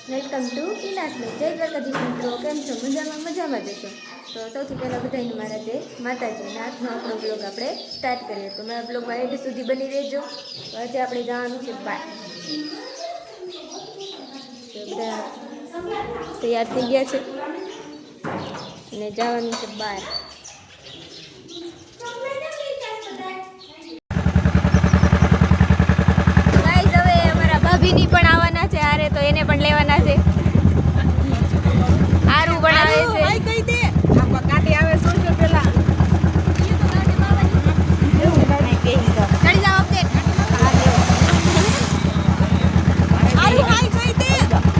Welcome to ઇલાસને જય દ્વારકાધીશ મિત્રો. કેમ છો? મજામાં જશો. તો સૌથી પહેલાં બધાને મારા જય માતાજી. આજનો આપણો બ્લોગ આપણે સ્ટાર્ટ કરીએ. તો મારા બ્લોગમાં એન્ડ સુધી બની રહેજો. તો આજે આપણે જવાનું છે બહાર. તો બધા તૈયાર થઈ ગયા છે અને જવાનું છે બહાર. ગાઈઝ હવે અમારા ભાભીની પણ આવવાના છે હારે, તો એને પણ લેવાના છે. આરું બનાવે છે. કહી દે કાટી આવે 100 રૂપિયા પેલા ચડી જાવ ઓકે. આરું હાઈ કહી દે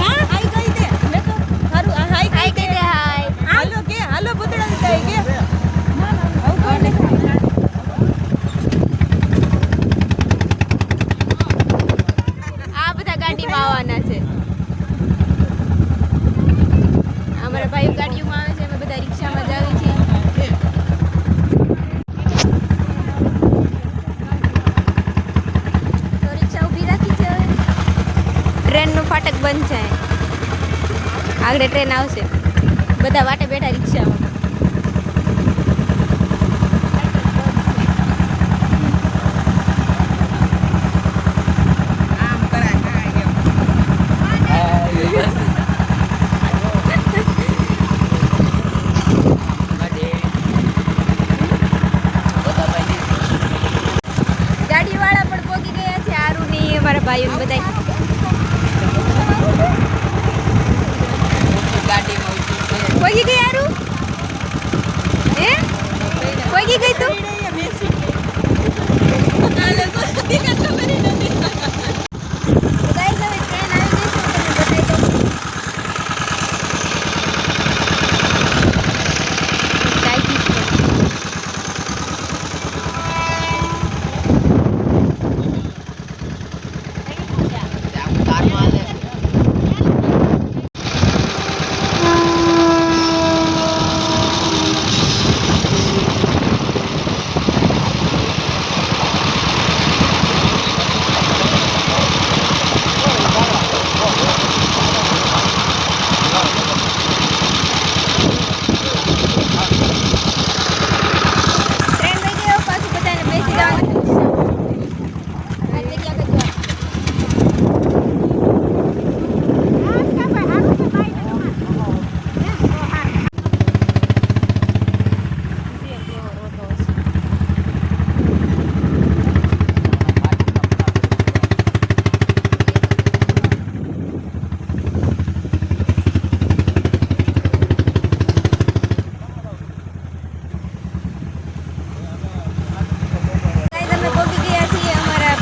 હાઈ કહી દે મે તો હારું હાઈ કહી દે હાય. હાલો કે હાલો બતડા દીધા કે આવું કોઈ નહીં. આ બધા ગાડીમાં આવવાના છે. અમારા ભાઈ ગાડીઓમાં આવે છે, અમે બધા રિક્ષામાં જ આવી છીએ. તો રિક્ષા ઊભી રાખી છે. હવે ટ્રેનનું ફાટક બંધ છે. આગળ ટ્રેન આવશે. બધા વાટે બેઠા રિક્ષામાં. આમ કરાય કરાય ગાડીવાળા પણ પહોંચી ગયા છે. આરુની અમારા ભાઈઓ બધા ગાડીમાં પહોંચી ગઈ. આરુ હે પહોંચી ગઈ તું?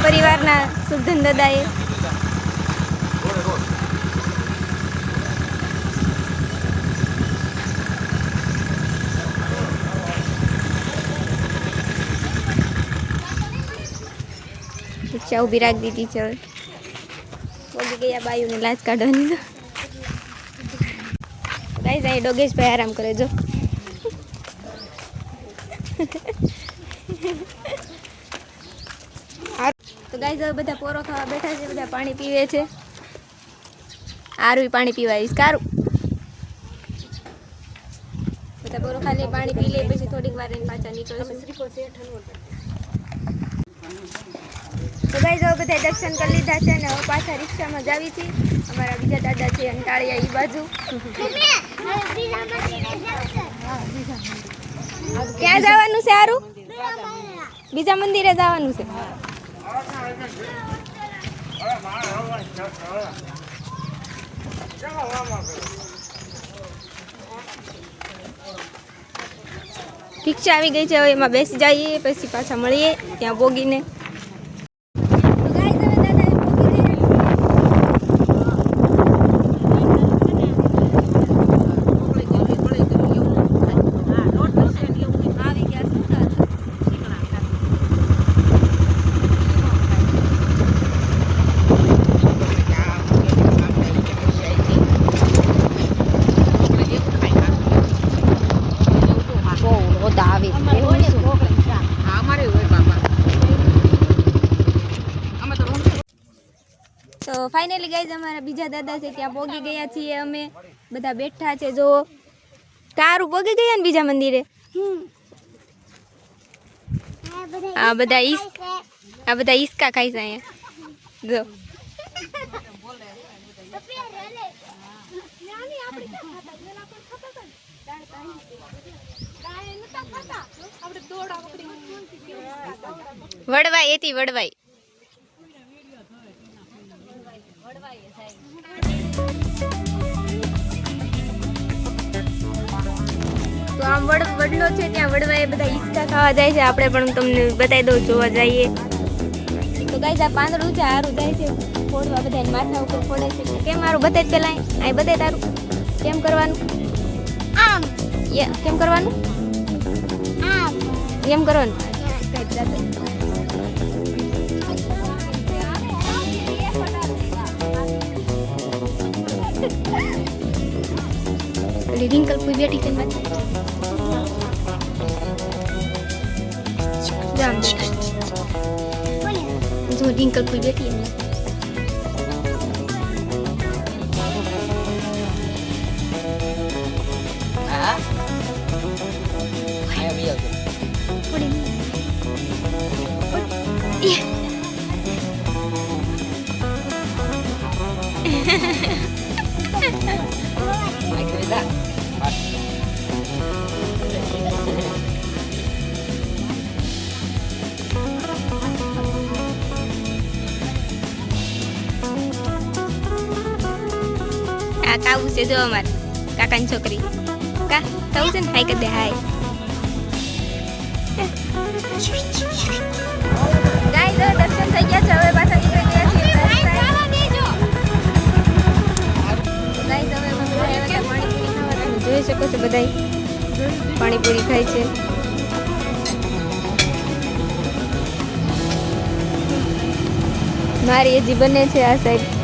પરિવારના સુધન દાદાએ રિક્ષા ઊભી રાખી દીધી છે. હવે પહોંચી ગયા બાયુને લાજ કાઢવાની. તો ગાઈઝ અહીં ડોગેશભાઈ આરામ કરે જો. તો ગાઈઝ હવે બધા પોરો ખાવા બેઠા છે. બધા પાણી પીવે છે. આરું પાણી પીવા આવીશ. કારું બધા પોરો ખાલી પાણી પી લે, પછી થોડીક વાર એને પાછા નીકળે છે. તો ગાઈઝ હવે બધા દર્શન કરી લીધા છે અને હવે પાછા રિક્ષામાં જ આવી છીએ. અમારા બીજા દાદા છે અંટાળિયા એ બાજુ. ક્યાં જવાનું છે આરું? બીજા મંદિરે જવાનું છે. રિક્ષા આવી ગઈ છે. હવે એમાં બેસી જઈએ, પછી પાછા મળીએ ત્યાં પોગીને. અમારે હોય બાપા ફાઇનલી ગાઈઝ અમારા બીજા દાદા છે ત્યાં પોગી ગયા છીએ અમે બધા બેઠા છે જો કારું પોગી ગયા ને બીજા મંદિરે આ બધા ઈસકા ખાય છે અહીંયા જો વડવાઈ એથી વડવાઈ તો આમ વડલો છે ત્યાં વડવાએ બધા ઈસકા ખાવા જાય છે આપણે પણ તમને બતાવી દઉં જોવા જઈએ તો ગાઈસ આ પાંદડું છે હારું જાય છે ફોડવા બધા માથા ઉપર ફોડે છે કેમ મારું બતાય પેલા અહીં બતાય તારું કેમ કરવાનું આમ કેમ કરવાનું આમ એમ કરવાનું રિંકલ કોઈ બેઠી છે જો રિંકલ કોઈ બેઠી है આ કાવું છે જો અમાર કાકાની છોકરી કા થવું છે ને હાય કરી દે હાય ગાઈસ દર્શન થઈ ગયા છે હવે પાછા નીકળી ગયા છીએ ગાઈસ હવે પાણીપુરી ખાવા તમે જોઈ શકો છો બધાય પાણીપુરી ખાય છે મારી હજી બને છે આ સાઈડ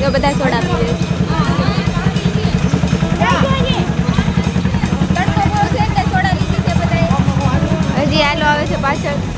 બધા સોડા પીવે હજી આલો આવે છે પાછળ